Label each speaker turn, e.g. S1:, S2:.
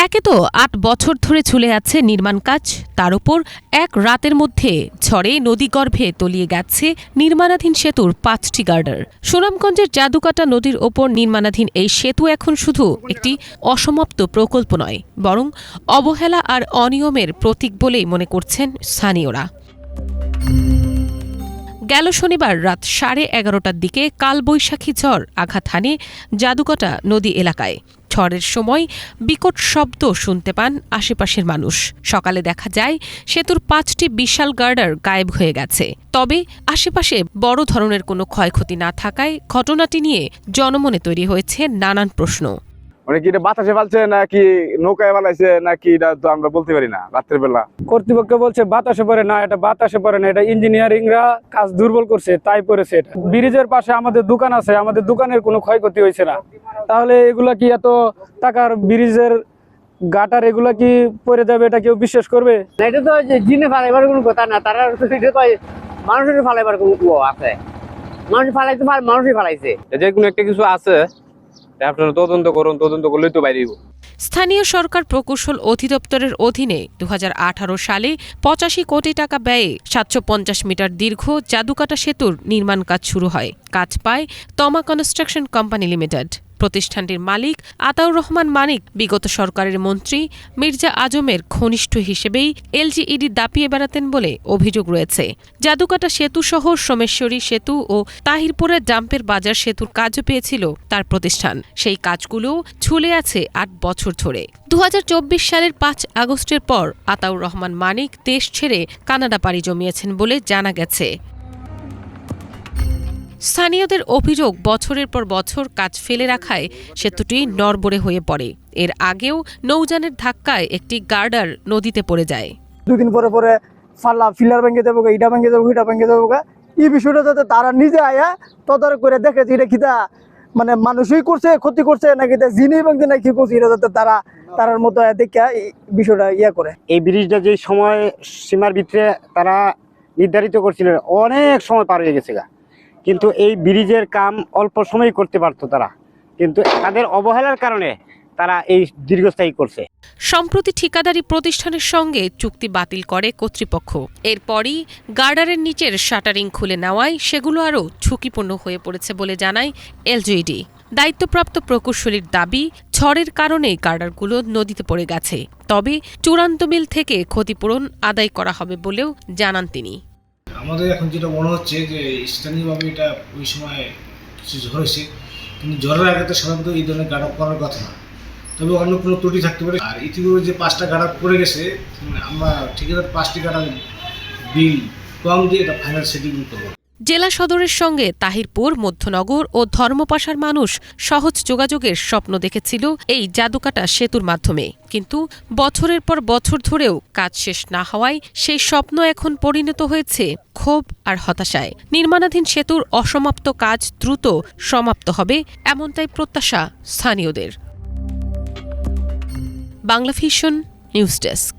S1: একে তো ৮ বছর ধরে ঝুলে আছে নির্মাণ কাজ, তার উপর এক রাতের মধ্যে ঝড়ে নদীগর্ভে তলিয়ে গেছে নির্মাণাধীন সেতুর ৫টি গার্ডার। সুনামগঞ্জের জাদুকাটা নদীর ওপর নির্মাণাধীন এই সেতু এখন শুধু একটি অসমাপ্ত প্রকল্প নয়, বরং অবহেলা আর অনিয়মের প্রতীক বলেই মনে করছেন স্থানীয়রা। গেল শনিবার রাত 11:30টার দিকে কালবৈশাখী ঝড় আঘাত হানে জাদুকাটা নদী এলাকায়। ঝড়ের সময় বিকট শব্দ শুনতে পান আশেপাশের মানুষ। সকালে দেখা যায় সেতুর ৫টি বিশাল গার্ডার গায়েব হয়ে গেছে। তবে আশেপাশে বড় ধরনের কোনো ক্ষয়ক্ষতি না থাকায় ঘটনাটি নিয়ে জনমনে তৈরি হয়েছে নানান প্রশ্ন।
S2: মানে কি এটা বাতাসে ফালছে নাকি নৌকায় ফালাইছে নাকি এটা তো আমরা বলতে পারি না। রাত্রের বেলা
S3: কর্তৃপক্ষ বলছে বাতাসে পড়ে না, এটা বাতাসে পড়ে না, এটা ইঞ্জিনিয়ারিংরা কাজ দুর্বল করছে তাই পড়েছে। এটা ব্রিজের পাশে আমাদের দোকান আছে, আমাদের দোকানের কোনো ক্ষয়ক্ষতি হয়েছে না। তাহলে এগুলা কি এত টাকার ব্রিজের গাটার এগুলা কি পড়ে যাবে, এটা কেউ বিশ্বাস করবে?
S4: এটা তো জিনে ফালাইবার কোনো কথা না, তারা মানুষের ফালাইবার কোনো আছে, মানুষ ফালাইতে মানুষই ফালাইছে।
S2: যে কোনো একটা কিছু আছে, আপনারা তদন্ত করুন, তদন্ত করলেই তো বাইরে।
S1: স্থানীয় সরকার প্রকৌশল অধিদপ্তরের অধীনে ২০১৮ সালে ৮৫ কোটি টাকা ব্যয়ে ৭৫০ মিটার দীর্ঘ জাদুকাটা সেতুর নির্মাণ কাজ শুরু হয়। কাজ পায় তমা কনস্ট্রাকশন কোম্পানি লিমিটেড। প্রতিষ্ঠানটির মালিক আতাউর রহমান মানিক বিগত সরকারের মন্ত্রী মির্জা আজমের ঘনিষ্ঠ হিসেবেই এলজিইডি দাপিয়ে বেড়াতেন বলে অভিযোগ রয়েছে। জাদুকাটা সেতু সহ সোমেশ্বরী সেতু ও তাহিরপুরের ডাম্পের বাজার সেতুর কাজও পেয়েছিল তার প্রতিষ্ঠান। সেই কাজগুলো ঝুলে আছে ৮ বছর ধরে। ২০২৪ সালের ৫ আগস্টের পর আতাউর রহমান মানিক দেশ ছেড়ে কানাডা পাড়ি জমিয়েছেন বলে জানা গেছে। স্থানীয়দের অভিযোগ, বছরের পর বছর কাজ ফেলে রাখায় সেতুটি নড়বড়ে হয়ে পড়ে। এর আগেও নৌযানের ধাক্কায় একটি গার্ডার নদীতে পড়ে যায়।
S3: ২ দিন পরে পরে ফিলার ভেঙে দেবো, ইটা ভেঙে দেবো, ইটা ভেঙে দেবো। এই বিষয়টা যাতে তারা নিজে আয়া তদারক করে দেখে যে এটা কিতা মানে মানুষই করছে, ক্ষতি করছে নাকি জিনিস ভাঙছে নাকি করছে, এটা যাতে তারার মতো দেখে এই বিষয়টা করে।
S4: এই ব্রিজটা যে সময় সীমার ভিতরে তারা নির্ধারিত করছিলেন, অনেক সময় পার হয়ে গেছে গা, কিন্তু এই ব্রিজের কাম অল্প সময় করতে পারতো তারা, কিন্তু তাদের অবহেলার কারণে তারা এই দীর্ঘস্থায়ী করছে।
S1: সম্প্রতি ঠিকাদারি প্রতিষ্ঠানের সঙ্গে চুক্তি বাতিল করে কর্তৃপক্ষ। এরপরই গার্ডারের নিচের শাটারিং খুলে নেওয়ায় সেগুলো আরও ঝুঁকিপূর্ণ হয়ে পড়েছে বলে জানায় এলজিইডি। দায়িত্বপ্রাপ্ত প্রকৌশলীর দাবি, ঝড়ের কারণে গার্ডারগুলো নদীতে পড়ে গেছে, তবে চূড়ান্ত মিল থেকে ক্ষতিপূরণ আদায় করা হবে বলেও জানান তিনি।
S5: আমাদের এখন যেটা মনে হচ্ছে যে স্থানীয়ভাবে এটা ওই সময় কিছু ঝড় হয়েছে, কিন্তু ঝড়ের আগে তো সাধারণত এই ধরনের গার্ড আপ করার কথা না, তবে অন্য কোনো ত্রুটি থাকতে পারে। আর ইতিপূর্বে যে 5টা গার্ড আপ পড়ে গেছে, আমরা ঠিকাদার 5টি গার্ড আপ বিল কম দিয়ে এটা ফাইনাল সেটিং করবো।
S1: জেলা সদরের সঙ্গে তাহিরপুর, মধ্যনগর ও ধর্মপাশার মানুষ সহজ যোগাযোগের স্বপ্ন দেখেছিল এই জাদুকাটা সেতুর মাধ্যমে, কিন্তু বছরের পর বছর ধরেও কাজ শেষ না হওয়ায় সেই স্বপ্ন এখন পরিণত হয়েছে ক্ষোভ আর হতাশায়। নির্মাণাধীন সেতুর অসমাপ্ত কাজ দ্রুত সমাপ্ত হবে, এমনটাই প্রত্যাশা স্থানীয়দের। Bangla vision news desk.